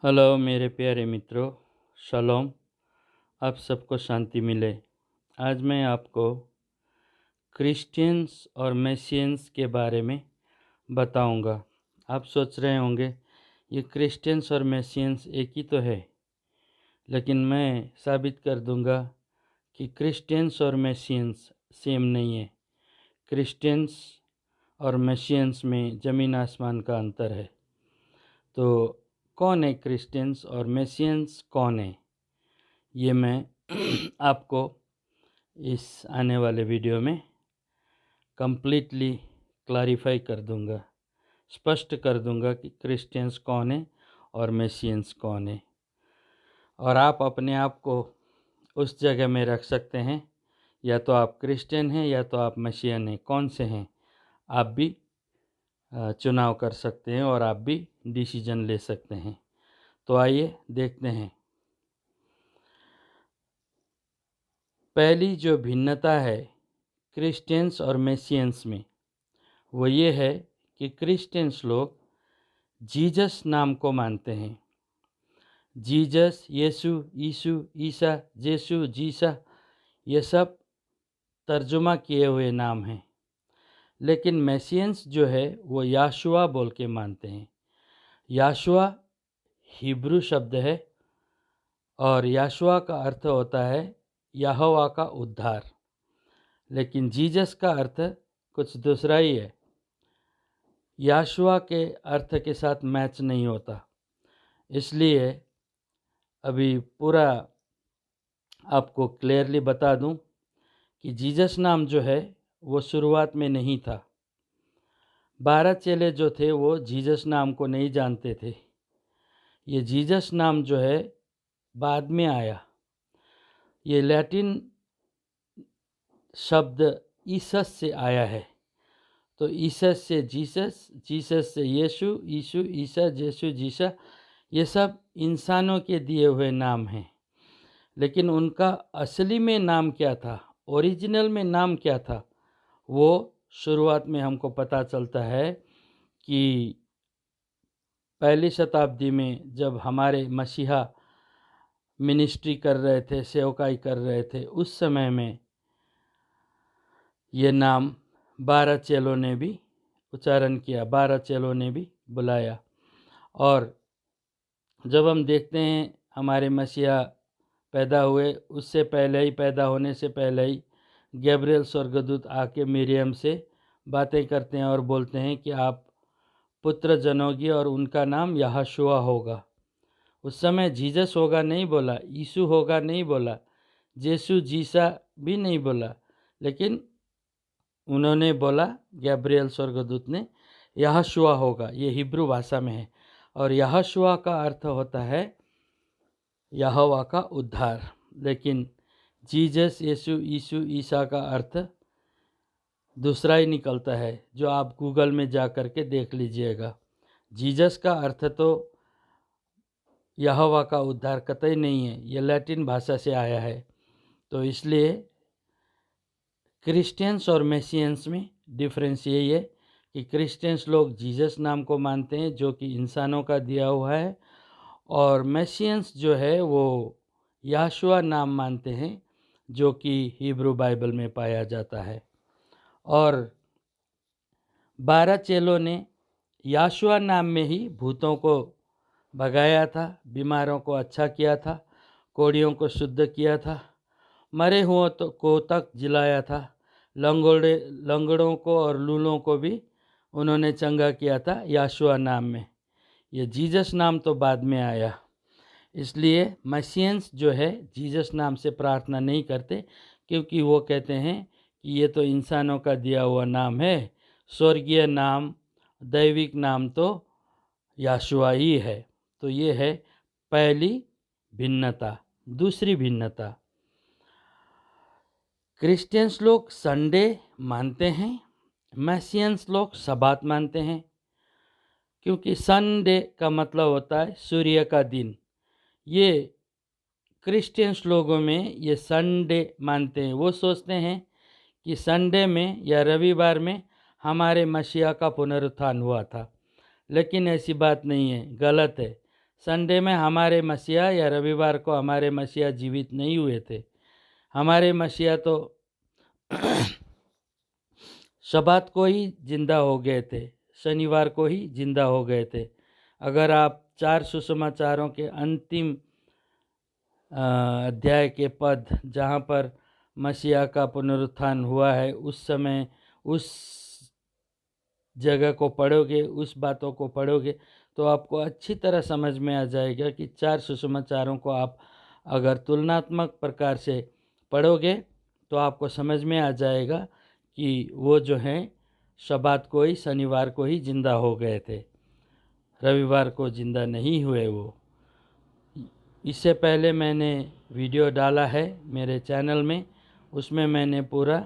Hello मेरे प्यारे मित्रों, शलोम। आप सबको शांति मिले। आज मैं आपको क्रिश्चियंस और मेसियंस के बारे में बताऊंगा। आप सोच रहे होंगे ये क्रिश्चियंस और मेसियंस एक ही तो है, लेकिन मैं साबित कर दूंगा कि क्रिश्चियंस और मेसियंस सेम नहीं है। क्रिश्चियंस और मेसियंस में ज़मीन आसमान का अंतर है। तो कौन है क्रिश्चियंस और मेसियंस कौन है, ये मैं आपको इस आने वाले वीडियो में कम्प्लीटली क्लैरिफाई कर दूंगा, स्पष्ट कर दूंगा कि क्रिश्चियंस कौन है और मेसियंस कौन है। और आप अपने आप को उस जगह में रख सकते हैं, या तो आप क्रिश्चियन हैं या तो आप मसीहन हैं। कौन से हैं आप भी चुनाव कर सकते हैं और आप भी डिसीजन ले सकते हैं। तो आइए देखते हैं। पहली जो भिन्नता है क्रिश्चियंस और मेसियंस में, वो ये है कि क्रिश्चियंस लोग जीसस नाम को मानते हैं। जीसस, यीशु, ईसु, ईसा, जेसु, जीसा, ये सब तर्जुमा किए हुए नाम हैं। लेकिन मेसियंस जो है वो याशुआ बोल के मानते हैं। याशुआ हिब्रू शब्द है और याशुआ का अर्थ होता है यहोवा का उद्धार। लेकिन जीसस का अर्थ कुछ दूसरा ही है। याशुआ के अर्थ के साथ मैच नहीं होता। इसलिए अभी पूरा आपको क्लियरली बता दूं कि जीसस नाम जो है वो शुरुआत में नहीं था। 12 चेले जो थे वो जीसस नाम को नहीं जानते थे। ये जीसस नाम जो है बाद में आया। ये लैटिन शब्द ईसस से आया है। तो ईसस से जीसस, जीसस से यीशु, ईशु, ईसा, जेसु, जीसा, ये सब इंसानों के दिए हुए नाम हैं। लेकिन उनका असली में नाम क्या था, ओरिजिनल में नाम क्या था, वो शुरुआत में हमको पता चलता है कि पहली शताब्दी में जब हमारे मसीहा मिनिस्ट्री कर रहे थे, सेवकाई कर रहे थे, उस समय में ये नाम 12 चेलों ने भी उच्चारण किया, 12 चेलों ने भी बुलाया। और जब हम देखते हैं हमारे मसीहा पैदा हुए, उससे पहले ही, पैदा होने से पहले ही गैब्रियल स्वर्गदूत आके मरियम से बातें करते हैं और बोलते हैं कि आप पुत्र जनोगी और उनका नाम यहोशुआ होगा। उस समय जीसस होगा नहीं बोला, यीशु होगा नहीं बोला, जेसु, जीसा भी नहीं बोला, लेकिन उन्होंने बोला, गैब्रियल स्वर्गदूत ने, यहोशुआ होगा। ये हिब्रू भाषा में है और यहोशुआ का अर्थ होता है यहोवा का उद्धार। लेकिन जीसस, यीशु, ईशु, ईसा का अर्थ दूसरा ही निकलता है, जो आप गूगल में जा कर के देख लीजिएगा। जीसस का अर्थ तो यहोवा का उद्धार कतई नहीं है, ये लैटिन भाषा से आया है। तो इसलिए क्रिश्चियंस और मेसियंस में डिफरेंस यही है कि क्रिश्चियंस लोग जीसस नाम को मानते हैं जो कि इंसानों का दिया हुआ है, और मेसियंस जो है वो याशुआ नाम मानते हैं जो कि हिब्रू बाइबल में पाया जाता है। और 12 चेलों ने याशुआ नाम में ही भूतों को भगाया था, बीमारों को अच्छा किया था, कोढ़ियों को शुद्ध किया था, मरे हुओं को तक जिलाया था, लंगड़ों को और लूलों को भी उन्होंने चंगा किया था याशुआ नाम में। ये जीसस नाम तो बाद में आया। इसलिए मसीयंस जो है जीसस नाम से प्रार्थना नहीं करते, क्योंकि वो कहते हैं कि ये तो इंसानों का दिया हुआ नाम है, स्वर्गीय नाम, दैविक नाम तो याशुआ ही है। तो ये है पहली भिन्नता। दूसरी भिन्नता, क्रिश्चियंस लोग संडे मानते हैं, मसीयंस लोग सबात मानते हैं। क्योंकि संडे का मतलब होता है सूर्य का दिन। ये क्रिश्चियंस लोगों में ये संडे मानते हैं। वो सोचते हैं कि संडे में या रविवार में हमारे मसीहा का पुनरुत्थान हुआ था, लेकिन ऐसी बात नहीं है, गलत है। संडे में हमारे मसीहा या रविवार को हमारे मसीहा जीवित नहीं हुए थे। हमारे मसीहा तो शबात को ही जिंदा हो गए थे, शनिवार को ही जिंदा हो गए थे। अगर आप 4 सुसमाचारों के अंतिम अध्याय के पद जहाँ पर मसीहा का पुनरुत्थान हुआ है, उस समय उस जगह को पढ़ोगे, उस बातों को पढ़ोगे तो आपको अच्छी तरह समझ में आ जाएगा कि 4 सुसमाचारों को आप अगर तुलनात्मक प्रकार से पढ़ोगे तो आपको समझ में आ जाएगा कि वो जो हैं शबात को ही, शनिवार को ही जिंदा हो गए थे, रविवार को जिंदा नहीं हुए वो। इससे पहले मैंने वीडियो डाला है मेरे चैनल में, उसमें मैंने पूरा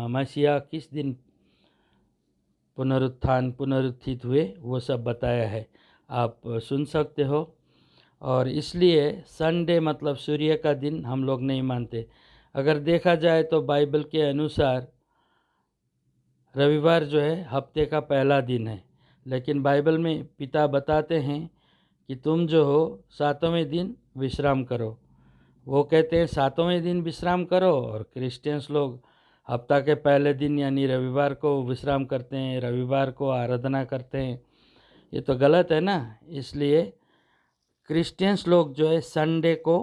मसीहा किस दिन पुनरुत्थित हुए वो सब बताया है, आप सुन सकते हो। और इसलिए संडे मतलब सूर्य का दिन हम लोग नहीं मानते। अगर देखा जाए तो बाइबल के अनुसार रविवार जो है हफ्ते का पहला दिन है, लेकिन बाइबल में पिता बताते हैं कि तुम जो हो 7वें दिन विश्राम करो। वो कहते हैं 7वें दिन विश्राम करो, और क्रिश्चियंस लोग हफ्ता के पहले दिन यानी रविवार को विश्राम करते हैं, रविवार को आराधना करते हैं। ये तो गलत है ना। इसलिए क्रिश्चियंस लोग जो है संडे को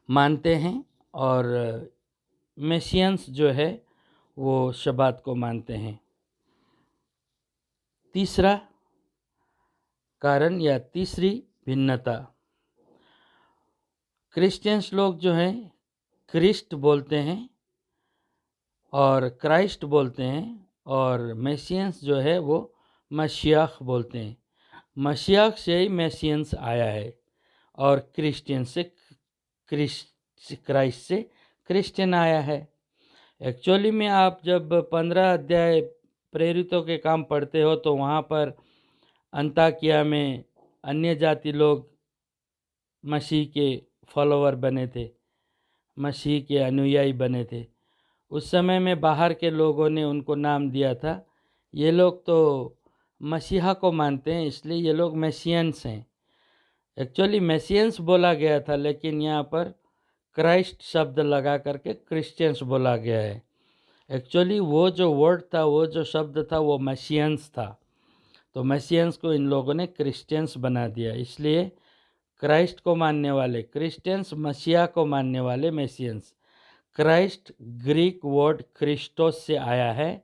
मानते हैं, और मेसियंस जो है वो शबात को मानते हैं। तीसरा कारण या तीसरी भिन्नता, क्रिश्चियंस लोग जो हैं क्रिस्ट बोलते हैं और क्राइस्ट बोलते हैं, और मेसियंस जो है वो मसीह बोलते हैं। मसीह से ही मेसियंस आया है, और क्रिश्चियन से क्राइस्ट से क्रिश्चियन आया है। एक्चुअली में आप जब 15 अध्याय प्रेरितों के काम पढ़ते हो तो वहाँ पर अंताकिया में अन्य जाति लोग मसीह के फॉलोवर बने थे, मसीह के अनुयायी बने थे। उस समय में बाहर के लोगों ने उनको नाम दिया था, ये लोग तो मसीहा को मानते हैं इसलिए ये लोग मेसियंस हैं। एक्चुअली मेसियंस बोला गया था, लेकिन यहाँ पर क्राइस्ट शब्द लगा करके क्रिश्चियंस बोला गया है। एक्चुअली वो जो वर्ड था, वो जो शब्द था, वो मसीयंस था, तो मसीयंस को इन लोगों ने क्रिश्चियंस बना दिया। इसलिए क्राइस्ट को मानने वाले क्रिश्चियंस, मसीहा को मानने वाले मेसियंस। क्राइस्ट ग्रीक वर्ड क्रिस्टोस से आया है,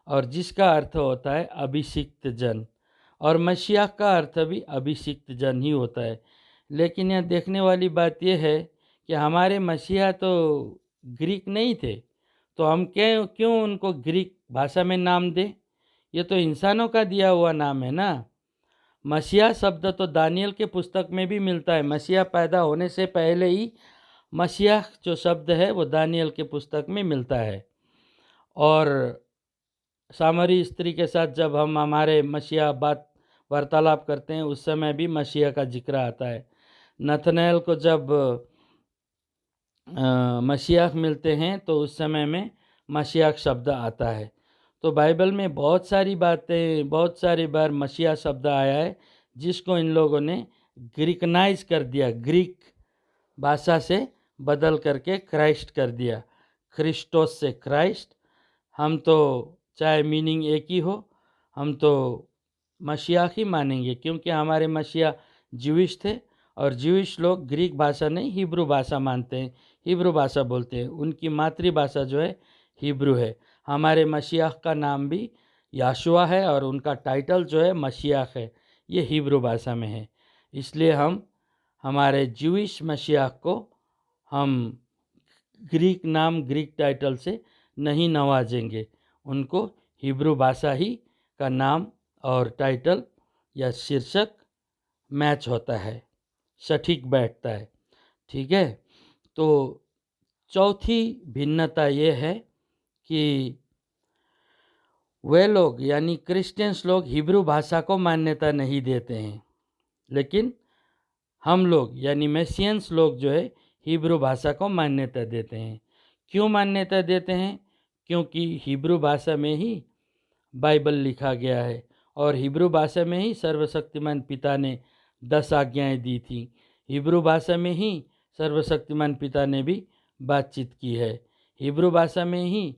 और जिसका अर्थ होता है अभिषिक्त जन, और मसीहा का अर्थ भी अभिषिक्त जन ही होता है। लेकिन यह देखने वाली बात यह है कि हमारे मसीहा तो ग्रीक नहीं थे, तो हम क्यों उनको ग्रीक भाषा में नाम दें? ये तो इंसानों का दिया हुआ नाम है ना। मसीहा शब्द तो दानियल के पुस्तक में भी मिलता है। मसीहा पैदा होने से पहले ही मसीहा जो शब्द है वो दानियल के पुस्तक में मिलता है। और सामरी स्त्री के साथ जब हम हमारे मसीहा बात वार्तालाप करते हैं उस समय भी मसीहा का जिक्र आता है। नथनएल को जब मसीहा मिलते हैं तो उस समय में मसीहा शब्द आता है। तो बाइबल में बहुत सारी बातें, बहुत सारी बार मसीहा शब्द आया है जिसको इन लोगों ने ग्रीकनाइज कर दिया, ग्रीक भाषा से बदल करके क्राइस्ट कर दिया, क्रिस्टोस से क्राइस्ट। हम तो चाहे मीनिंग एक ही हो, हम तो मसीहा ही मानेंगे, क्योंकि हमारे मसीहा ज्यूइश थे, और ज्यूइश लोग ग्रीक भाषा नहीं हिब्रू भाषा मानते हैं, हिब्रू भाषा बोलते हैं। उनकी मातृभाषा जो है हिब्रू है। हमारे मसीहा का नाम भी याशुआ है, और उनका टाइटल जो है मसीहा है, ये हिब्रू भाषा में है। इसलिए हम हमारे ज्यूइश मसीहा को हम ग्रीक नाम, ग्रीक टाइटल से नहीं नवाजेंगे। उनको हिब्रू भाषा ही का नाम और टाइटल या शीर्षक मैच होता है, सटीक बैठता है। ठीक है। तो चौथी भिन्नता ये है कि वे लोग यानी क्रिश्चियंस लोग हिब्रू भाषा को मान्यता नहीं देते हैं, लेकिन हम लोग यानी मेसियंस लोग जो है हिब्रू भाषा को मान्यता देते हैं। क्यों मान्यता देते हैं? क्योंकि हिब्रू भाषा में ही बाइबल लिखा गया है, और हिब्रू भाषा में ही सर्वशक्तिमान पिता ने 10 आज्ञाएं दी थी। हिब्रू भाषा में ही सर्वशक्तिमान पिता ने भी बातचीत की है। हिब्रू भाषा में ही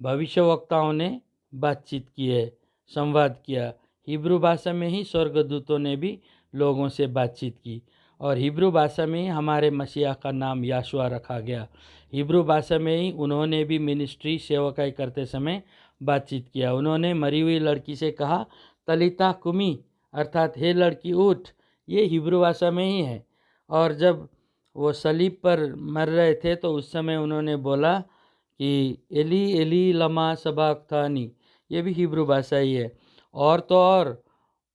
भविष्यवक्ताओं ने बातचीत की है, संवाद किया। हिब्रू भाषा में ही स्वर्गदूतों ने भी लोगों से बातचीत की और हिब्रू भाषा में ही हमारे मसीहा का नाम याशुआ रखा गया। हिब्रू भाषा में ही उन्होंने भी मिनिस्ट्री सेवकाई करते समय बातचीत किया। उन्होंने मरी हुई लड़की से कहा तलिता कुमी, अर्थात हे लड़की उठ। ये हिब्रू भाषा में ही है। और जब वो सलीब पर मर रहे थे तो उस समय उन्होंने बोला कि एली एली लमा सबक्तानी, ये भी हिब्रू भाषा ही है। और तो और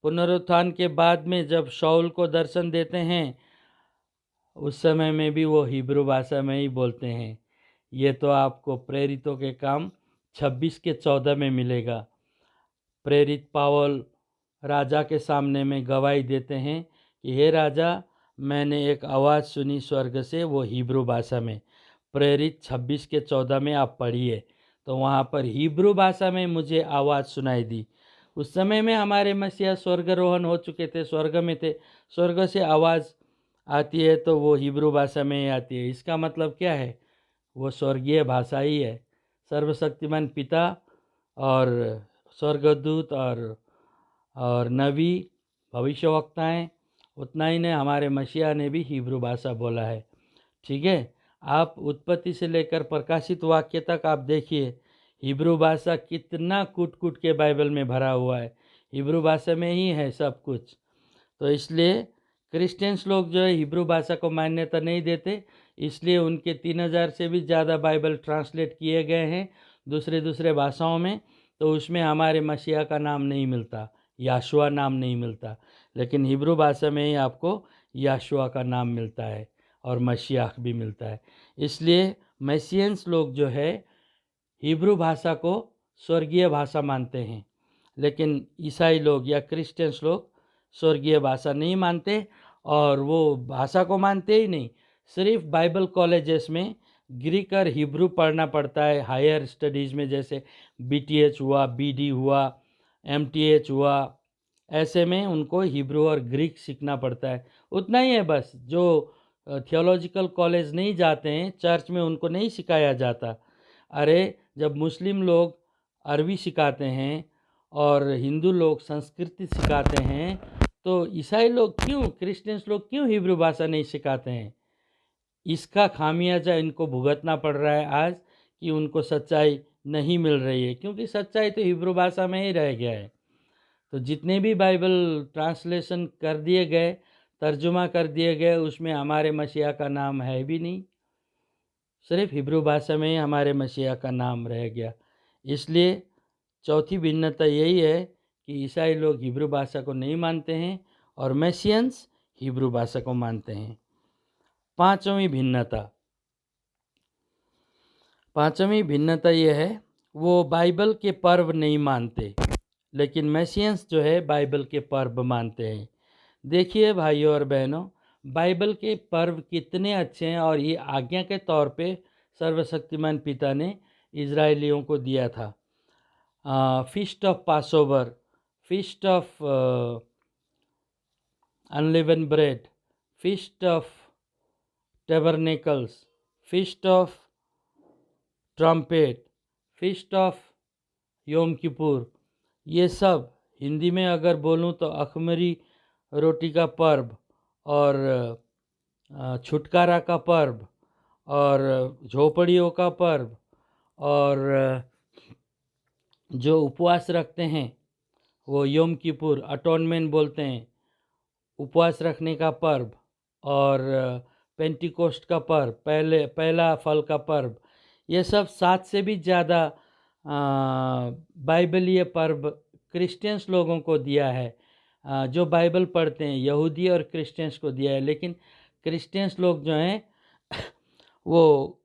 पुनरुत्थान के बाद में जब शाऊल को दर्शन देते हैं उस समय में भी वो हिब्रू भाषा में ही बोलते हैं। ये तो आपको प्रेरितों के काम 26:14 में मिलेगा। प्रेरित पावल राजा के सामने में गवाही देते हैं कि हे राजा, मैंने एक आवाज़ सुनी स्वर्ग से, वो हिब्रू भाषा में। प्रेरित 26:14 में आप पढ़िए तो वहाँ पर हिब्रू भाषा में मुझे आवाज़ सुनाई दी। उस समय में हमारे मसीहा स्वर्गारोहण हो चुके थे, स्वर्ग में थे। स्वर्ग से आवाज़ आती है तो वो हिब्रू भाषा में ही आती है। इसका मतलब क्या है? वो स्वर्गीय भाषा ही है। सर्वशक्तिमान पिता और स्वर्गदूत और नबी भविष्यवक्ताएं, उतना ही ने हमारे मसीहा ने भी हिब्रू भाषा बोला है। ठीक है, आप उत्पत्ति से लेकर प्रकाशित वाक्य तक आप देखिए, हिब्रू भाषा कितना कूट कूट के बाइबल में भरा हुआ है। हिब्रू भाषा में ही है सब कुछ। तो इसलिए क्रिश्चियंस लोग जो है हिब्रू भाषा को मान्यता नहीं देते, इसलिए उनके 3000 से भी ज़्यादा बाइबल ट्रांसलेट किए गए हैं दूसरे भाषाओं में, तो उसमें हमारे मसीहा का नाम नहीं मिलता, याशुआ नाम नहीं मिलता। लेकिन हिब्रू भाषा में ही आपको याशुआ का नाम मिलता है और मसीहा भी मिलता है। इसलिए मैसियंस लोग जो है हिब्रू भाषा को स्वर्गीय भाषा मानते हैं, लेकिन ईसाई लोग या क्रिश्चियंस लोग स्वर्गीय भाषा नहीं मानते और वो भाषा को मानते ही नहीं। सिर्फ बाइबल कॉलेजेस में ग्रीक और हिब्रू पढ़ना पड़ता है, हायर स्टडीज़ में, जैसे BTH हुआ, BD हुआ, MTH हुआ, ऐसे में उनको हिब्रू और ग्रीक सीखना पड़ता है। उतना ही है बस। जो थियोलॉजिकल कॉलेज नहीं जाते हैं, चर्च में उनको नहीं सिखाया जाता। अरे जब मुस्लिम लोग अरबी सिखाते हैं और हिंदू लोग संस्कृति सिखाते हैं, तो ईसाई लोग क्यों, क्रिश्चियंस लोग क्यों हिब्रू भाषा नहीं सिखाते हैं? इसका खामियाजा इनको भुगतना पड़ रहा है आज कि उनको सच्चाई नहीं मिल रही है, क्योंकि सच्चाई तो हिब्रू भाषा में ही रह गया है। तो जितने भी बाइबल ट्रांसलेशन कर दिए गए, तर्जुमा कर दिए गए, उसमें हमारे मसीहा का नाम है भी नहीं। सिर्फ हिब्रू भाषा में ही हमारे मसीहा का नाम रह गया। इसलिए चौथी भिन्नता यही है कि ईसाई लोग हिब्रू भाषा को नहीं मानते हैं और मैसियंस हिब्रू भाषा को मानते हैं। पांचवी भिन्नता यह है, वो बाइबल के पर्व नहीं मानते, लेकिन मैसियंस जो है बाइबल के पर्व मानते हैं। देखिए भाइयों और बहनों, बाइबल के पर्व कितने अच्छे हैं और ये आज्ञा के तौर पे सर्वशक्तिमान पिता ने इजरायलियों को दिया था। Feast of Passover, feast of unleavened bread, feast of tabernacles, feast of trumpet, feast of Yom Kippur, ये सब हिंदी में अगर बोलूँ तो अखमरी रोटी का पर्व और छुटकारा का पर्व और झोपड़ियों का पर्व और जो उपवास रखते हैं वो योम किपुर, अटोनमेंट बोलते हैं, उपवास रखने का पर्व, और पेंटिकोस्ट का पर्व, पहला फल का पर्व, ये सब 7 से भी ज़्यादा बाइबलीय पर्व क्रिश्चियंस लोगों को दिया है। जो बाइबल पढ़ते हैं यहूदी और क्रिश्चियंस को दिया है, लेकिन क्रिश्चियंस लोग जो हैं वो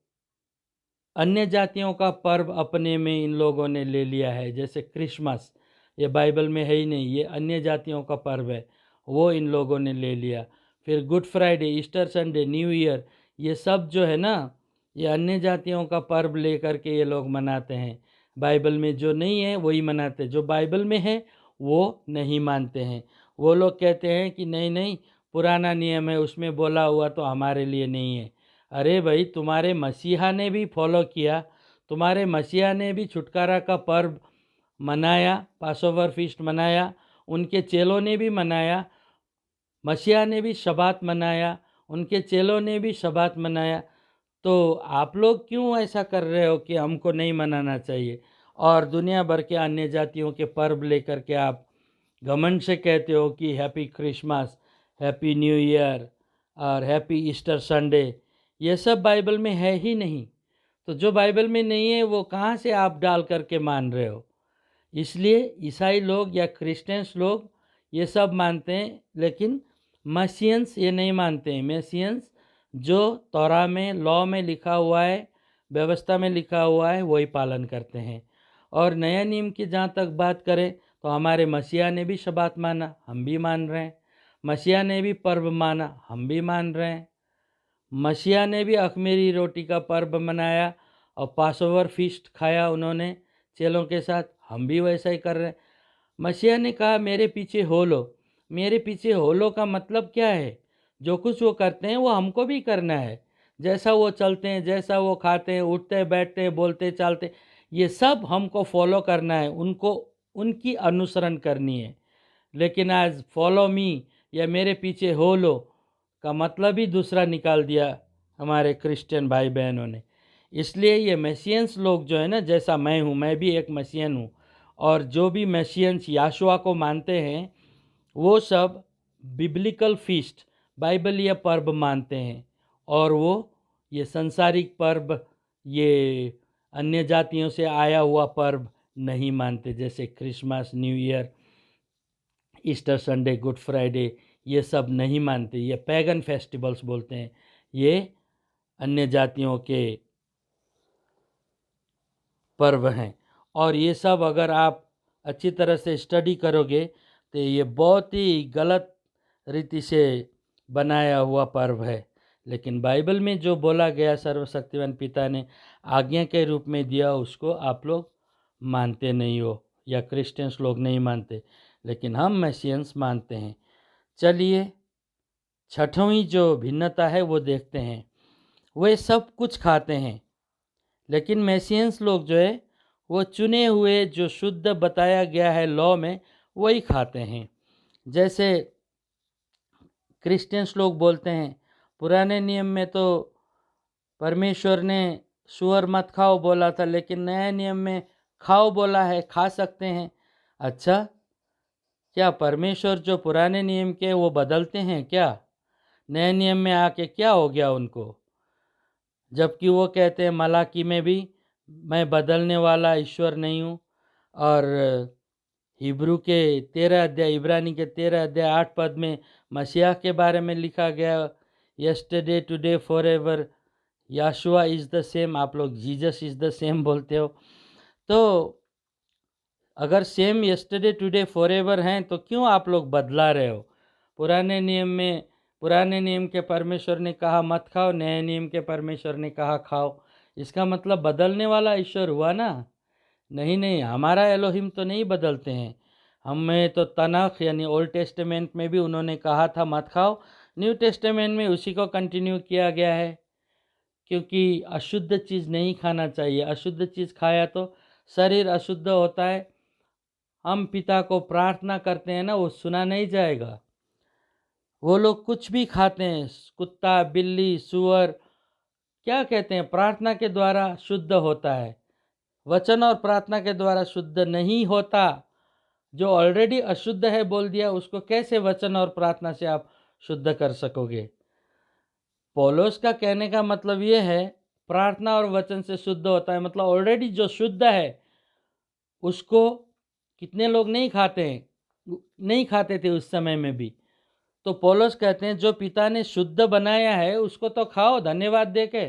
अन्य जातियों का पर्व अपने में इन लोगों ने ले लिया है। जैसे क्रिसमस, ये बाइबल में है ही नहीं, ये अन्य जातियों का पर्व है, वो इन लोगों ने ले लिया। फिर good Friday, Easter Sunday, new year, ये सब जो है ना, ये अन्य जातियों का पर्व लेकर के ये लोग मनाते हैं। बाइबल में जो नहीं है वही मनाते हैं, जो बाइबल में है वो नहीं मानते हैं। वो लोग कहते हैं कि नहीं नहीं, पुराना नियम है, उसमें बोला हुआ तो हमारे लिए नहीं है। अरे भाई, तुम्हारे मसीहा ने भी फॉलो किया, तुम्हारे मसीहा ने भी छुटकारा का पर्व मनाया, पासओवर फीस्ट मनाया, उनके चेलों ने भी मनाया, मसीहा ने भी शबात मनाया, उनके चेलों ने भी शबात मनाया। तो आप लोग क्यों ऐसा कर रहे हो कि हमको नहीं मनाना चाहिए, और दुनिया भर के अन्य जातियों के पर्व लेकर के आप घमंड से कहते हो कि happy Christmas, happy new year और हैप्पी ईस्टर संडे। ये सब बाइबल में है ही नहीं। तो जो बाइबल में नहीं है वो कहाँ से आप डाल करके मान रहे हो? इसलिए ईसाई लोग या क्रिश्चियंस लोग ये सब मानते हैं, लेकिन मसीहन्स ये नहीं मानते हैं। मसीहन्स जो तौरा में, लॉ में लिखा हुआ है, व्यवस्था में लिखा हुआ है, वही पालन करते हैं। और नया नियम की जहाँ तक बात करें तो हमारे मसीहा ने भी शबात माना, हम भी मान रहे हैं। मसीहा ने भी पर्व माना, हम भी मान रहे हैं। मसीहा ने भी अख़मीरी रोटी का पर्व मनाया और पासओवर फीस्ट खाया उन्होंने चेलों के साथ, हम भी वैसा ही कर रहे हैं। मसीहा ने कहा मेरे पीछे हो लो। मेरे पीछे हो लो का मतलब क्या है? जो कुछ वो करते हैं वो हमको भी करना है। जैसा वो चलते हैं, जैसा वो खाते हैं, उठते बैठते हैं, बोलते चालते, ये सब हमको फॉलो करना है, उनको उनकी अनुसरण करनी है। लेकिन आज फॉलो मी या मेरे पीछे हो लो का मतलब ही दूसरा निकाल दिया हमारे क्रिश्चियन भाई बहनों ने। इसलिए ये मैसियंस लोग जो है ना, जैसा मैं हूँ, मैं भी एक मैसियन हूँ, और जो भी मैसियंस याशुआ को मानते हैं वो सब बिब्लिकल फीस्ट, बाइबलीय पर्व मानते हैं। और वो ये संसारिक पर्व, ये अन्य जातियों से आया हुआ पर्व नहीं मानते, जैसे Christmas, new year, Easter Sunday, good Friday, ये सब नहीं मानते। ये पैगन फेस्टिवल्स बोलते हैं, ये अन्य जातियों के पर्व हैं। और ये सब अगर आप अच्छी तरह से स्टडी करोगे तो ये बहुत ही गलत रीति से बनाया हुआ पर्व है। लेकिन बाइबल में जो बोला गया सर्वशक्तिमान पिता ने आज्ञा के रूप में दिया, उसको आप लोग मानते नहीं हो, या क्रिश्चियंस लोग नहीं मानते, लेकिन हम मैसियंस मानते हैं। चलिए, छठवीं जो भिन्नता है वो देखते हैं। वे सब कुछ खाते हैं, लेकिन मैसियंस लोग जो है वो चुने हुए, जो शुद्ध बताया गया है लॉ में, वही खाते हैं। जैसे क्रिश्चियंस लोग बोलते हैं पुराने नियम में तो परमेश्वर ने सुअर मत खाओ बोला था, लेकिन नए नियम में खाओ बोला है, खा सकते हैं। अच्छा, क्या परमेश्वर जो पुराने नियम के वो बदलते हैं क्या? नए नियम में आके क्या हो गया उनको? जबकि वो कहते हैं मलाकी में भी, मैं बदलने वाला ईश्वर नहीं हूँ। और हिब्रू के 13 अध्याय, इब्रानी के 13 अध्याय 8 पद में मसीहा के बारे में लिखा गया, yesterday today forever, Yeshua is the same. आप लोग जीसस इज़ द सेम बोलते हो। तो अगर same yesterday today for ever हैं तो क्यों आप लोग बदला रहे हो? पुराने नियम में, पुराने नियम के परमेश्वर ने कहा मत खाओ, नए नियम के परमेश्वर ने कहा खाओ। इसका मतलब बदलने वाला ईश्वर हुआ ना? नहीं नहीं, हमारा एलोहिम तो नहीं बदलते हैं। हमें तो तनख यानी ओल्ड टेस्टामेंट में भी उन्होंने कहा था मत खाओ, न्यू टेस्टामेंट में उसी को कंटिन्यू किया गया है, क्योंकि अशुद्ध चीज़ नहीं खाना चाहिए। अशुद्ध चीज़ खाया तो शरीर अशुद्ध होता है। हम पिता को प्रार्थना करते हैं ना, वो सुना नहीं जाएगा। वो लोग कुछ भी खाते हैं, कुत्ता, बिल्ली, सुअर, क्या कहते हैं, प्रार्थना के द्वारा शुद्ध होता है। वचन और प्रार्थना के द्वारा शुद्ध नहीं होता। जो ऑलरेडी अशुद्ध है बोल दिया, उसको कैसे वचन और प्रार्थना से आप शुद्ध कर सकोगे? पौलुस का कहने का मतलब ये है, प्रार्थना और वचन से शुद्ध होता है, मतलब ऑलरेडी जो शुद्ध है उसको कितने लोग नहीं खाते हैं, नहीं खाते थे उस समय में भी। तो पौलुस कहते हैं जो पिता ने शुद्ध बनाया है उसको तो खाओ धन्यवाद देके,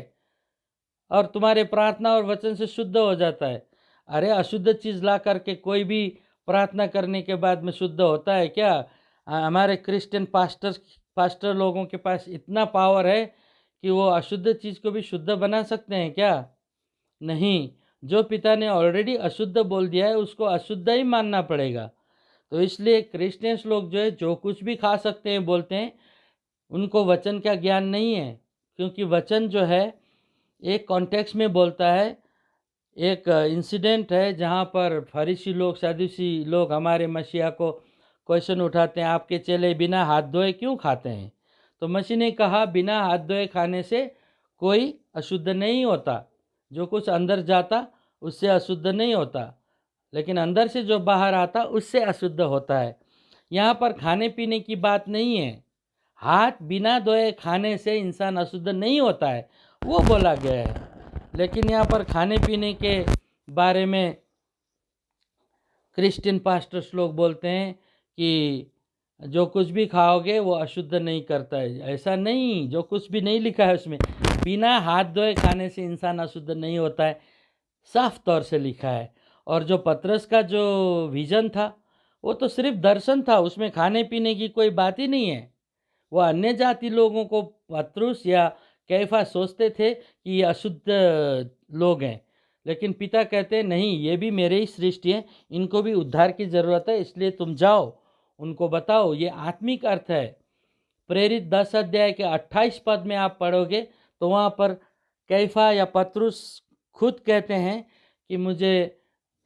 और तुम्हारे प्रार्थना और वचन से शुद्ध हो जाता है। अरे, अशुद्ध चीज़ ला करके कोई भी प्रार्थना करने के बाद में शुद्ध होता है क्या? हमारे क्रिश्चियन पास्टर लोगों के पास इतना पावर है कि वो अशुद्ध चीज़ को भी शुद्ध बना सकते हैं क्या? नहीं। जो पिता ने ऑलरेडी अशुद्ध बोल दिया है उसको अशुद्ध ही मानना पड़ेगा। तो इसलिए क्रिश्चियंस लोग जो है जो कुछ भी खा सकते हैं बोलते हैं, उनको वचन का ज्ञान नहीं है, क्योंकि वचन जो है एक कॉन्टेक्स्ट में बोलता है। एक इंसिडेंट है जहाँ पर फरीसी लोग, सदूसी लोग हमारे मसीहा को क्वेश्चन उठाते हैं, आपके चेले बिना हाथ धोए क्यों खाते हैं? तो मसीह ने कहा बिना हाथ धोए खाने से कोई अशुद्ध नहीं होता, जो कुछ अंदर जाता उससे अशुद्ध नहीं होता, लेकिन अंदर से जो बाहर आता उससे अशुद्ध होता है। यहाँ पर खाने पीने की बात नहीं है, हाथ बिना धोए खाने से इंसान अशुद्ध नहीं होता है, वो बोला गया है। लेकिन यहाँ पर खाने पीने के बारे में क्रिश्चियन पास्टर्स लोग बोलते हैं कि जो कुछ भी खाओगे वो अशुद्ध नहीं करता है। ऐसा नहीं, जो कुछ भी नहीं लिखा है उसमें बिना हाथ धोए खाने से इंसान अशुद्ध नहीं होता है, साफ तौर से लिखा है। और जो पतरस का जो विजन था वो तो सिर्फ दर्शन था, उसमें खाने पीने की कोई बात ही नहीं है। वो अन्य जाति लोगों को पतरस या कैफा सोचते थे कि ये अशुद्ध लोग हैं, लेकिन पिता कहते हैं नहीं, ये भी मेरे ही सृष्टि हैं, इनको भी उद्धार की ज़रूरत है, इसलिए तुम जाओ उनको बताओ। ये आत्मिक अर्थ है। प्रेरित 10 अध्याय के 28 पद में आप पढ़ोगे तो वहाँ पर कैफा या पतरस खुद कहते हैं कि मुझे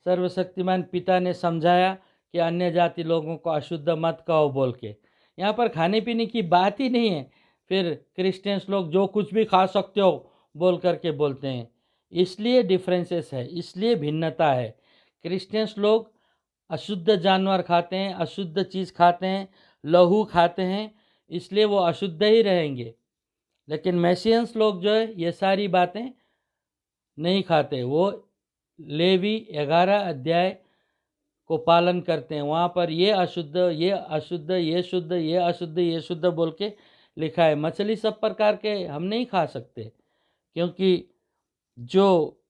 सर्वशक्तिमान पिता ने समझाया कि अन्य जाति लोगों को अशुद्ध मत कहो बोल के। यहाँ पर खाने पीने की बात ही नहीं है। फिर क्रिश्चियंस लोग जो कुछ भी खा सकते हो बोल करके बोलते हैं, इसलिए डिफरेंसेस है, इसलिए भिन्नता है। क्रिश्चियंस लोग अशुद्ध जानवर खाते हैं, अशुद्ध चीज़ खाते हैं, लहू खाते हैं, इसलिए वो अशुद्ध ही रहेंगे। लेकिन मैसियंस लोग जो है ये सारी बातें नहीं खाते, वो लेवी 11 अध्याय को पालन करते हैं। वहाँ पर ये अशुद्ध, ये अशुद्ध, ये शुद्ध, ये अशुद्ध, ये शुद्ध बोल के लिखा है। मछली सब प्रकार के हम नहीं खा सकते, क्योंकि जो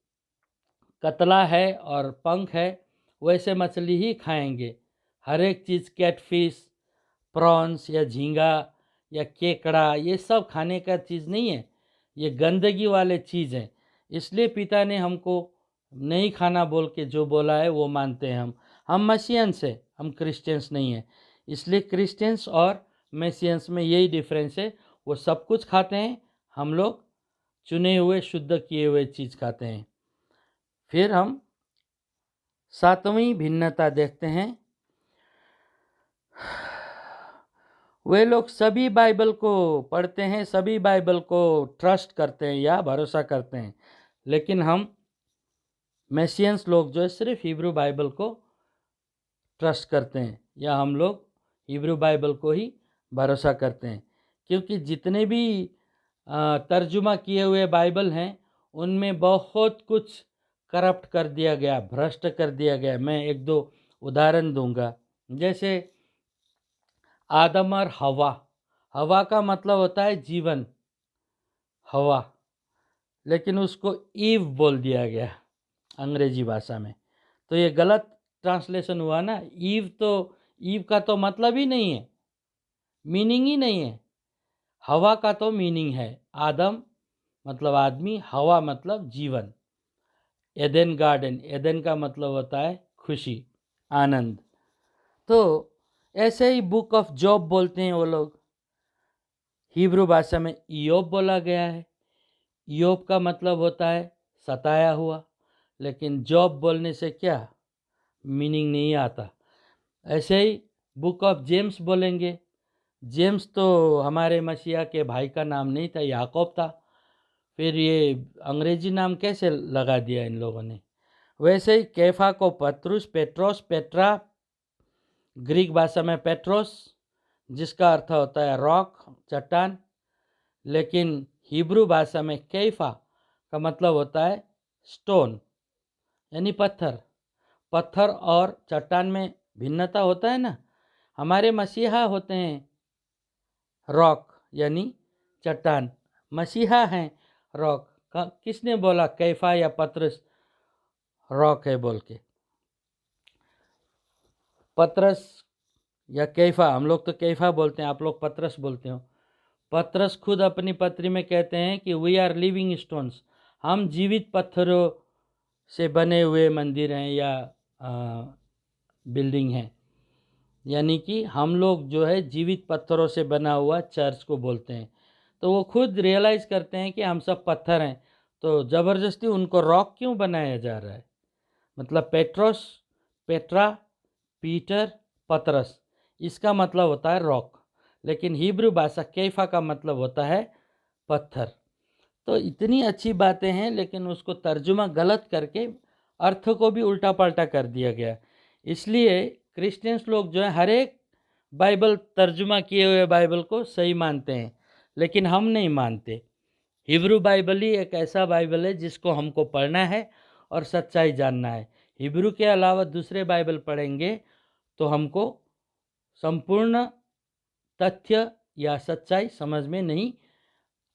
कतला है और पंख है वैसे मछली ही खाएंगे। हर एक चीज़, कैटफिश, प्रॉन्स या झींगा या केकड़ा, ये सब खाने का चीज़ नहीं है, ये गंदगी वाले चीज़ हैं। इसलिए पिता ने हमको नहीं खाना बोल के जो बोला है वो मानते हैं हम मसीहन्स हैं, हम क्रिश्चियंस नहीं हैं। इसलिए क्रिश्चियंस और मसीहन्स में यही डिफरेंस है, वो सब कुछ खाते हैं, हम लोग चुने हुए शुद्ध किए हुए चीज़ खाते हैं। फिर हम 7वीं भिन्नता देखते हैं। वे लोग सभी बाइबल को पढ़ते हैं, सभी बाइबल को ट्रस्ट करते हैं या भरोसा करते हैं, लेकिन हम मैसियंस लोग जो है सिर्फ हिब्रू बाइबल को ट्रस्ट करते हैं, या हम लोग हिब्रू बाइबल को ही भरोसा करते हैं। क्योंकि जितने भी तर्जुमा किए हुए बाइबल हैं उनमें बहुत कुछ करप्ट कर दिया गया, भ्रष्ट कर दिया गया। मैं एक दो उदाहरण दूंगा। जैसे आदम और हवा, हवा का मतलब होता है जीवन, हवा, लेकिन उसको ईव बोल दिया गया अंग्रेजी भाषा में, तो ये गलत ट्रांसलेशन हुआ ना। ईव का तो मतलब ही नहीं है, मीनिंग ही नहीं है। हवा का तो मीनिंग है, आदम मतलब आदमी, हवा मतलब जीवन। एदेन गार्डन, एदेन का मतलब होता है खुशी, आनंद। तो ऐसे ही बुक ऑफ जॉब बोलते हैं वो लोग, हिब्रू भाषा में इयोब बोला गया है। इयोब का मतलब होता है सताया हुआ, लेकिन जॉब बोलने से क्या मीनिंग नहीं आता। ऐसे ही बुक ऑफ जेम्स बोलेंगे, जेम्स तो हमारे मसीहा के भाई का नाम नहीं था, याकूब था। फिर ये अंग्रेजी नाम कैसे लगा दिया इन लोगों ने। वैसे ही कैफा को पत्रुस, पेट्रोस, पेट्रा, ग्रीक भाषा में पेट्रोस, जिसका अर्थ होता है रॉक, चट्टान, लेकिन हिब्रू भाषा में कैफा का मतलब होता है स्टोन, यानी पत्थर। पत्थर और चट्टान में भिन्नता होता है ना। हमारे मसीहा होते हैं रॉक, यानी चट्टान, मसीहा हैं रॉक। किसने बोला कैफा या पतरस रॉक है बोल के? पतरस या कैफा, हम लोग तो कैफा बोलते हैं, आप लोग पतरस बोलते हो। पतरस खुद अपनी पत्री में कहते हैं कि वी आर लिविंग स्टोन्स, हम जीवित पत्थरों से बने हुए मंदिर हैं या बिल्डिंग हैं। यानी कि हम लोग जो है जीवित पत्थरों से बना हुआ चर्च को बोलते हैं। तो वो खुद रियलाइज़ करते हैं कि हम सब पत्थर हैं, तो ज़बरदस्ती उनको रॉक क्यों बनाया जा रहा है। मतलब पेट्रोस, पेट्रा, पीटर, पतरस, इसका मतलब होता है रॉक, लेकिन हिब्रू भाषा कैफा का मतलब होता है पत्थर। तो इतनी अच्छी बातें हैं, लेकिन उसको तर्जुमा गलत करके अर्थ को भी उल्टा पल्टा कर दिया गया। इसलिए क्रिश्चियंस लोग जो है हर एक बाइबल तर्जुमा किए हुए बाइबल को सही मानते हैं, लेकिन हम नहीं मानते। हिब्रू बाइबल ही एक ऐसा बाइबल है जिसको हमको पढ़ना है और सच्चाई जानना है। हिब्रू के अलावा दूसरे बाइबल पढ़ेंगे तो हमको संपूर्ण तथ्य या सच्चाई समझ में नहीं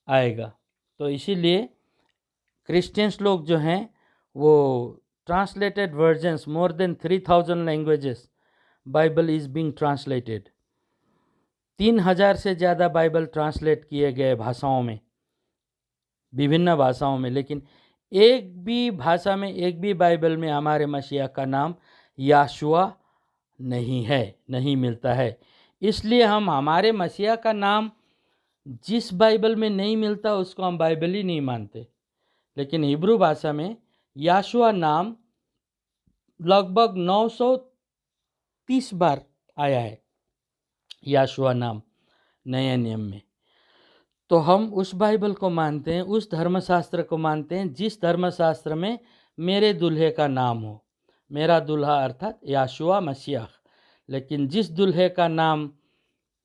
आएगा। तो इसीलिए क्रिश्चियंस लोग जो हैं वो translated versions, more than 3000 languages Bible is being translated. 3000 से ज़्यादा बाइबल ट्रांसलेट किए गए भाषाओं में, विभिन्न भाषाओं में, लेकिन एक भी भाषा में, एक भी बाइबल में हमारे मसीहा का नाम याशुआ नहीं है, नहीं मिलता है। इसलिए हम हमारे मसीहा का नाम जिस बाइबल में नहीं मिलता उसको हम बाइबल ही नहीं मानते। लेकिन हिब्रू भाषा में याशुआ नाम लगभग 930 बार आया है, याशुआ नाम नए नियम में। तो हम उस बाइबल को मानते हैं, उस धर्मशास्त्र को मानते हैं जिस धर्मशास्त्र में मेरे दूल्हे का नाम हो। मेरा दूल्हा अर्थात याशुआ मसीह। लेकिन जिस दूल्हे का नाम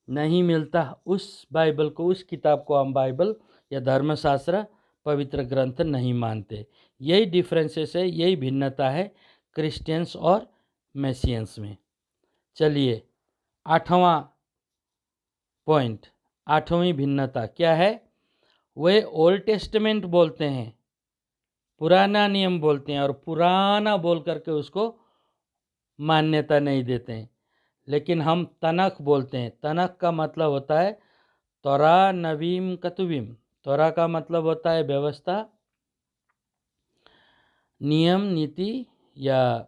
नहीं मिलता उस बाइबल को, उस किताब को हम बाइबल या धर्मशास्त्र, पवित्र ग्रंथ नहीं मानते। यही डिफरेंसेस है, यही भिन्नता है क्रिश्चियंस और मैसियंस में। चलिए 8वां पॉइंट, 8वीं भिन्नता क्या है। वे ओल्ड टेस्टमेंट बोलते हैं, पुराना नियम बोलते हैं, और पुराना बोल करके उसको मान्यता नहीं देते हैं। लेकिन हम तनख बोलते हैं। तनख का मतलब होता है तोरा, नवीम, कतुबीम। तोरा का मतलब होता है व्यवस्था, नियम, नीति या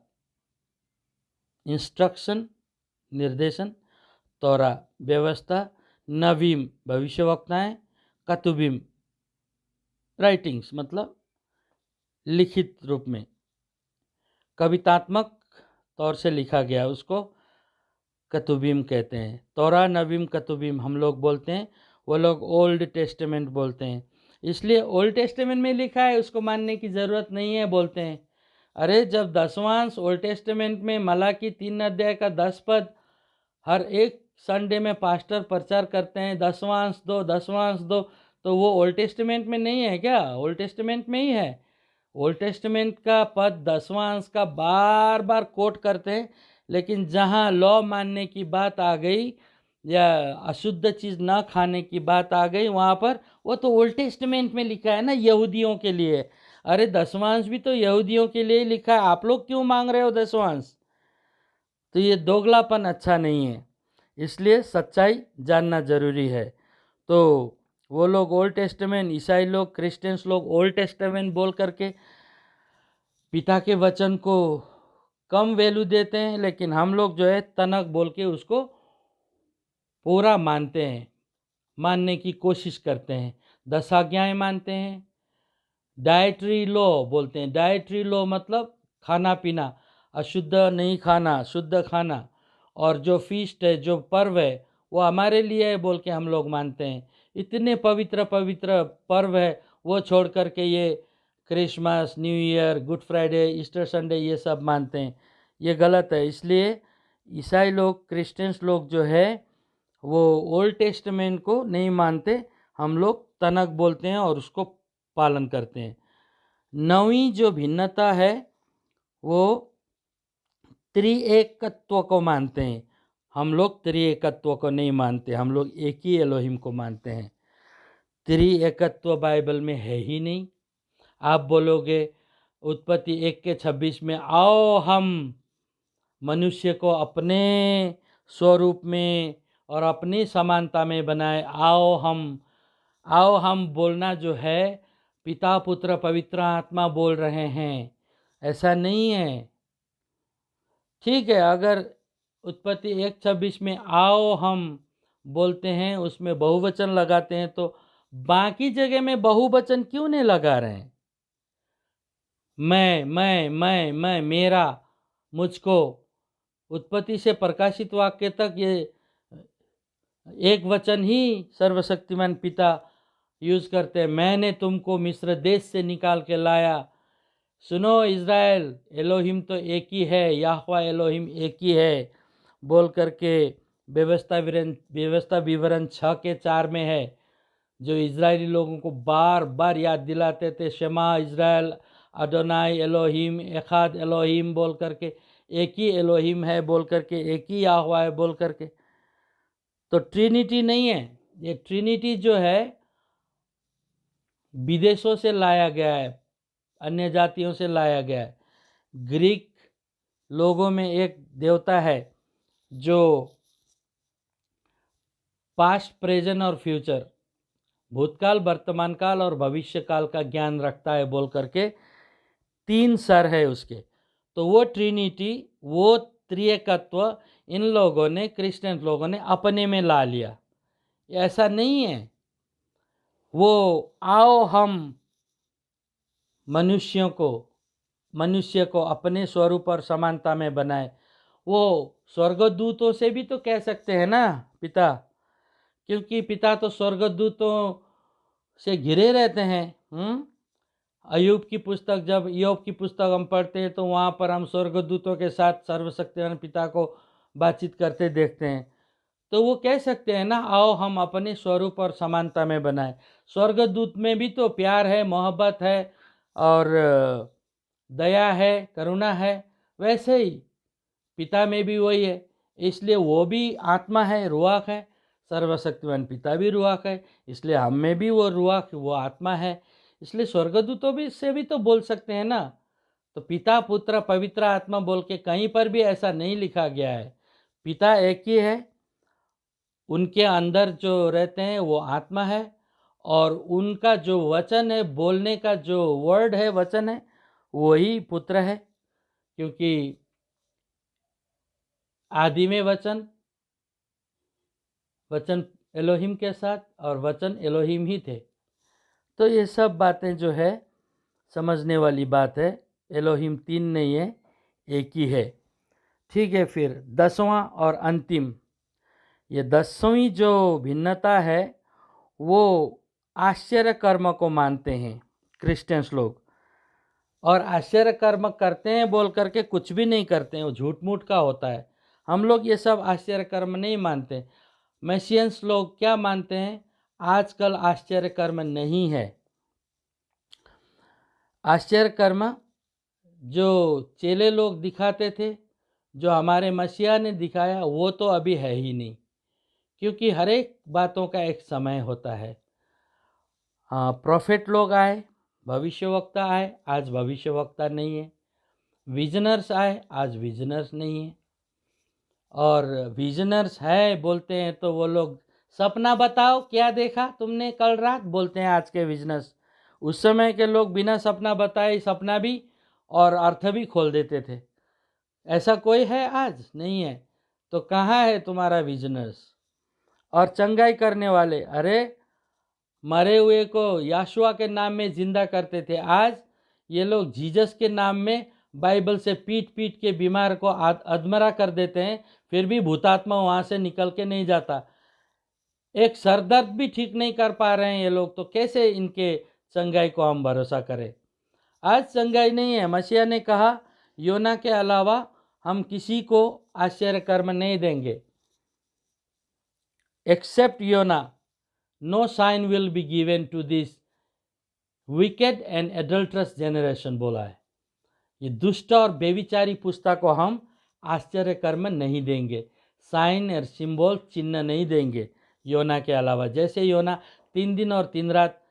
इंस्ट्रक्शन, निर्देशन। तोरा व्यवस्था, नवीम भविष्यवक्ताएं, कतुबीम राइटिंग्स मतलब लिखित रूप में, कवितात्मक तौर से लिखा गया, उसको कतुबीम कहते हैं। तोरा, नवीम, कतुबीम हम लोग बोलते हैं, वो लोग ओल्ड टेस्टामेंट बोलते हैं। इसलिए ओल्ड टेस्टामेंट में लिखा है उसको मानने की ज़रूरत नहीं है बोलते हैं। अरे जब 10वां ओल्ड टेस्टामेंट में मलाकी 3 अध्याय का 10 पद हर एक संडे में पास्टर प्रचार करते हैं, 10वां दो, 10वां दो, तो वो ओल्ड टेस्टामेंट में नहीं है क्या? ओल्ड टेस्टामेंट में ही है। ओल्ड टेस्टामेंट का पद 10वां का बार बार कोट करते हैं, लेकिन जहाँ लॉ मानने की बात आ गई या अशुद्ध चीज़ न खाने की बात आ गई, वहाँ पर वो तो ओल्ड टेस्टामेंट में लिखा है ना, यहूदियों के लिए। अरे 10वां भी तो यहूदियों के लिए ही लिखा है, आप लोग क्यों मांग रहे हो 10वां? तो ये दोगलापन अच्छा नहीं है, इसलिए सच्चाई जानना जरूरी है। तो वो लोग ओल्ड टेस्टामेंट, ईसाई लोग, क्रिश्चियंस लोग ओल्ड टेस्टामेंट बोल करके पिता के वचन को कम वैल्यू देते हैं, लेकिन हम लोग जो है तनक बोल के उसको पूरा मानते हैं, मानने की कोशिश करते हैं। 10 आज्ञाएं मानते हैं। डाइटरी लॉ बोलते हैं। डाइटरी लॉ मतलब खाना पीना, अशुद्ध नहीं खाना, शुद्ध खाना। और जो फीस्ट है, जो पर्व है, वो हमारे लिए है बोल के हम लोग मानते हैं। इतने पवित्र पवित्र पर्व है, वो छोड़ कर के ये Christmas, new year, good Friday, Easter Sunday ये सब मानते हैं। ये गलत है। इसलिए ईसाई लोग, क्रिश्चियंस लोग जो है वो ओल्ड टेस्टामेंट को नहीं मानते, हम लोग तनक बोलते हैं और उसको पालन करते हैं। 9वीं जो भिन्नता है वो त्रिएकत्व को मानते हैं। हम लोग त्रिएकत्व को नहीं मानते, हम लोग एक ही एलोहिम को मानते हैं। त्रिएकत्व बाइबल में है ही नहीं। आप बोलोगे उत्पत्ति 1:26 में, आओ हम मनुष्य को अपने स्वरूप में और अपनी समानता में बनाए। आओ हम बोलना जो है पिता, पुत्र, पवित्र आत्मा बोल रहे हैं, ऐसा नहीं है। ठीक है, अगर उत्पत्ति 1:26 में आओ हम बोलते हैं, उसमें बहुवचन लगाते हैं, तो बाकी जगह में बहुवचन क्यों नहीं लगा रहे हैं? मैं, मेरा, मुझको। उत्पत्ति से प्रकाशित वाक्य तक ये एक वचन ही सर्वशक्तिमान पिता यूज करते हैं। मैंने तुमको मिस्र देश से निकाल के लाया। सुनो इज़राइल, एलोहिम तो एक ही है, याहवा एलोहिम एक ही है बोल करके व्यवस्था विवरण 6:4 में है, जो इजरायली लोगों को बार बार याद दिलाते थे, शमा इज़राइल अडोनाई एलोहिम एखाद एलोहिम बोल करके, एक ही एलोहिम है बोल करके, एक ही याहवा है बोल करके। तो ट्रिनिटी नहीं है, ये ट्रिनिटी जो है विदेशों से लाया गया है, अन्य जातियों से लाया गया है। ग्रीक लोगों में एक देवता है जो पास्ट, प्रेजेंट और फ्यूचर, भूतकाल, वर्तमान काल और भविष्य काल का ज्ञान रखता है बोल करके 3 सर है उसके। तो वो ट्रिनिटी, वो त्रिएकत्व इन लोगों ने, क्रिश्चियन लोगों ने अपने में ला लिया। ऐसा नहीं है। वो आओ हम मनुष्य को अपने स्वरूप और समानता में बनाए, वो स्वर्गदूतों से भी तो कह सकते हैं ना पिता, क्योंकि पिता तो स्वर्गदूतों से घिरे रहते हैं। अयूब की पुस्तक, जब योग की पुस्तक हम पढ़ते हैं तो वहाँ पर हम स्वर्गदूतों के साथ सर्वशक्तिमान पिता को बातचीत करते देखते हैं। तो वो कह सकते हैं ना, आओ हम अपने स्वरूप और समानता में बनाए। स्वर्गदूत में भी तो प्यार है, मोहब्बत है और दया है, करुणा है। वैसे ही पिता में भी वही है, इसलिए वो भी आत्मा है, रुआक है। सर्वशक्तिमान पिता भी रुआक है, इसलिए हम में भी वो रुआक, वो आत्मा है। इसलिए स्वर्गदूतों भी से भी तो बोल सकते हैं ना। तो पिता, पुत्र, पवित्र आत्मा बोल के कहीं पर भी ऐसा नहीं लिखा गया है। पिता एक ही है, उनके अंदर जो रहते हैं वो आत्मा है, और उनका जो वचन है, बोलने का जो वर्ड है, वचन है, वही पुत्र है। क्योंकि आदि में वचन एलोहिम के साथ, और वचन एलोहिम ही थे। तो ये सब बातें जो है समझने वाली बात है। एलोहिम 3 नहीं है, एक ही है। ठीक है, फिर 10वां और अंतिम, ये 10वीं जो भिन्नता है वो आश्चर्य कर्म को मानते हैं क्रिश्चियंस लोग। और आश्चर्य कर्म करते हैं बोल करके कुछ भी नहीं करते हैं, वो झूठ मूठ का होता है। हम लोग ये सब आश्चर्य कर्म नहीं मानते। मैसियंस लोग क्या मानते हैं? आजकल आश्चर्य कर्म नहीं है। आश्चर्य कर्म जो चेले लोग दिखाते थे, जो हमारे मसीहा ने दिखाया, वो तो अभी है ही नहीं, क्योंकि हर एक बातों का एक समय होता है। हाँ, प्रॉफिट लोग आए, भविष्यवक्ता आए, आज भविष्यवक्ता नहीं है। विजनर्स आए, आज विजनर्स नहीं है। और विजनर्स है बोलते हैं तो वो लोग सपना बताओ क्या देखा तुमने कल रात, बोलते हैं आज के विजनर्स। उस समय के लोग बिना सपना बताए सपना भी और अर्थ भी खोल देते थे। ऐसा कोई है? आज नहीं है। तो कहाँ है तुम्हारा विजनर्स? और चंगाई करने वाले, अरे मरे हुए को याशुआ के नाम में जिंदा करते थे, आज ये लोग जीसस के नाम में बाइबल से पीट पीट के बीमार को अधमरा कर देते हैं, फिर भी भूतात्मा वहाँ से निकल के नहीं जाता। एक सरदर्द भी ठीक नहीं कर पा रहे हैं ये लोग, तो कैसे इनके चंगाई को हम भरोसा करें? आज चंगाई नहीं है। मसीहा ने कहा, योना के अलावा हम किसी को आश्चर्य कर्म नहीं देंगे। Except Jonah, no sign will be given to this wicked and adulterous generation बोला है। ये दुष्ट और बेविचारी पुस्ता को हम आश्चर्य कर्म नहीं देंगे, साइन और सिंबल, चिन्ह नहीं देंगे योना के अलावा। जैसे योना 3 दिन और 3 रात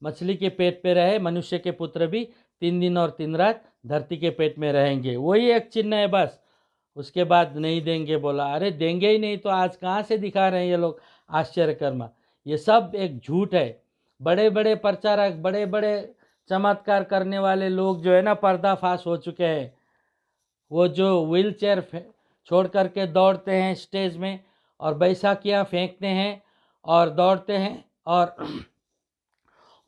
मछली के पेट पे रहे, मनुष्य के पुत्र भी 3 दिन और 3 रात धरती के पेट में रहेंगे। वही एक चिन्ह है बस, उसके बाद नहीं देंगे बोला। अरे देंगे ही नहीं तो आज कहाँ से दिखा रहे हैं ये लोग आश्चर्य कर्म? ये सब एक झूठ है। बड़े बड़े प्रचारक, बड़े बड़े चमत्कार करने वाले लोग जो है ना, पर्दाफाश हो चुके हैं। वो जो व्हील चेयर छोड़ करके दौड़ते हैं स्टेज में और बैसाखियाँ फेंकते हैं और दौड़ते हैं और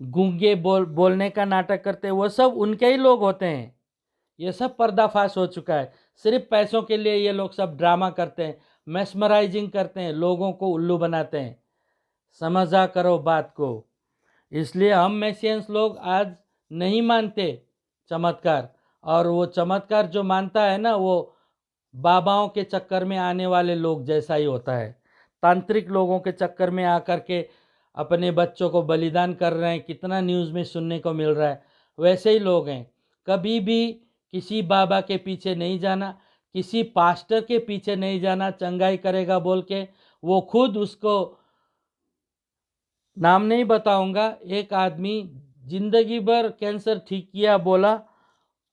गूंगे बोलने का नाटक करते हैं, वो सब उनके ही लोग होते हैं। ये सब पर्दाफाश हो चुका है। सिर्फ पैसों के लिए ये लोग सब ड्रामा करते हैं, मेस्मराइजिंग करते हैं, लोगों को उल्लू बनाते हैं। समझा करो बात को। इसलिए हम मैसियंस लोग आज नहीं मानते चमत्कार, और वो चमत्कार जो मानता है ना, वो बाबाओं के चक्कर में आने वाले लोग जैसा ही होता है। तांत्रिक लोगों के चक्कर में आकर के अपने बच्चों को बलिदान कर रहे हैं, कितना न्यूज़ में सुनने को मिल रहा है। वैसे ही लोग हैं। कभी भी किसी बाबा के पीछे नहीं जाना, किसी पास्टर के पीछे नहीं जाना, चंगाई करेगा बोल के। वो खुद, उसको नाम नहीं बताऊंगा, एक आदमी जिंदगी भर कैंसर ठीक किया बोला,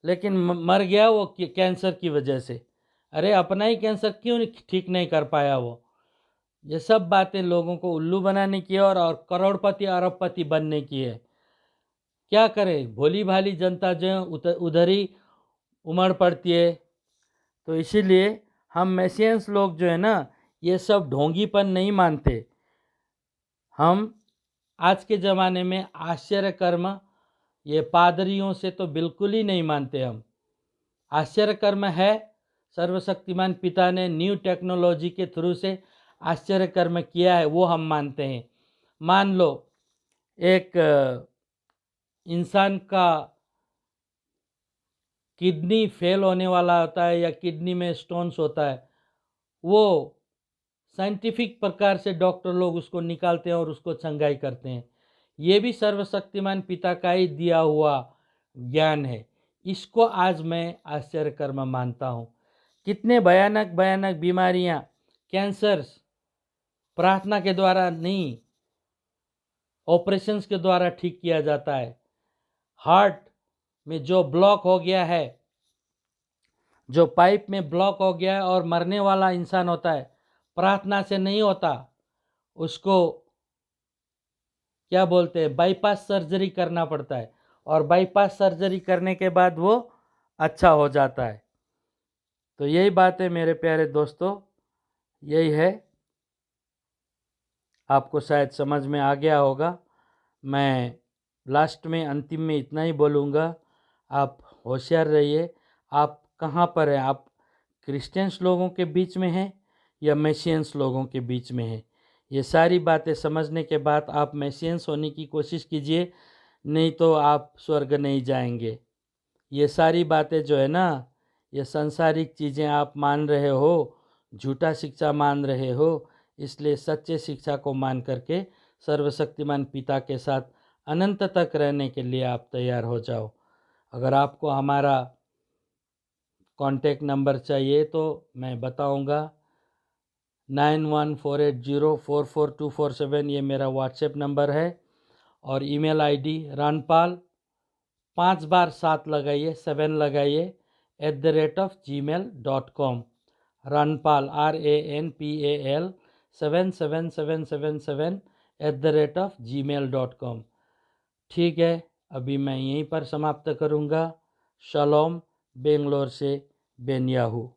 लेकिन मर गया वो कैंसर की वजह से। अरे अपना ही कैंसर क्यों ठीक नहीं कर पाया वो। ये सब बातें लोगों को उल्लू बनाने की है और करोड़पति अरबपति बनने की है। क्या करें, भोली भाली जनता जो है उधर ही उमड़ पड़ती है। तो इसीलिए हम मैसियंस लोग जो है ना, ये सब ढोंगीपन नहीं मानते। हम आज के ज़माने में आश्चर्य कर्म ये पादरियों से तो बिल्कुल ही नहीं मानते। हम आश्चर्य कर्म है, सर्वशक्तिमान पिता ने न्यू टेक्नोलॉजी के थ्रू से आश्चर्य कर्म किया है, वो हम मानते हैं। मान लो एक इंसान का किडनी फेल होने वाला होता है या किडनी में स्टोन्स होता है, वो साइंटिफिक प्रकार से डॉक्टर लोग उसको निकालते हैं और उसको चंगाई करते हैं। ये भी सर्वशक्तिमान पिता का ही दिया हुआ ज्ञान है। इसको आज मैं आश्चर्य कर्म मानता हूँ। कितने भयानक भयानक बीमारियाँ, कैंसर्स प्रार्थना के द्वारा नहीं, ऑपरेशंस के द्वारा ठीक किया जाता है। हार्ट में जो ब्लॉक हो गया है, जो पाइप में ब्लॉक हो गया है और मरने वाला इंसान होता है, प्रार्थना से नहीं होता, उसको क्या बोलते हैं, बाईपास सर्जरी करना पड़ता है, और बाईपास सर्जरी करने के बाद वो अच्छा हो जाता है। तो यही बात है मेरे प्यारे दोस्तों, यही है। आपको शायद समझ में आ गया होगा। मैं लास्ट में, अंतिम में इतना ही बोलूँगा, आप होशियार रहिए। आप कहाँ पर हैं? आप क्रिश्चियंस लोगों के बीच में हैं या मैसियंस लोगों के बीच में हैं? ये सारी बातें समझने के बाद आप मैसियंस होने की कोशिश कीजिए, नहीं तो आप स्वर्ग नहीं जाएंगे। ये सारी बातें जो है ना, ये सांसारिक चीज़ें आप मान रहे हो, झूठा शिक्षा मान रहे हो। इसलिए सच्चे शिक्षा को मान करके सर्वशक्तिमान पिता के साथ अनंत तक रहने के लिए आप तैयार हो जाओ। अगर आपको हमारा कॉन्टैक्ट नंबर चाहिए तो मैं बताऊंगा, 9148044247 ये मेरा व्हाट्सएप नंबर है। और ईमेल आईडी रानपाल 5 बार 7 लगाइए, 7 लगाइए @gmail.com। रानपाल RANPAL 77777 @gmail.com। ठीक है, अभी मैं यहीं पर समाप्त करूँगा। शलोम, बेंगलोर से बेन्याहू।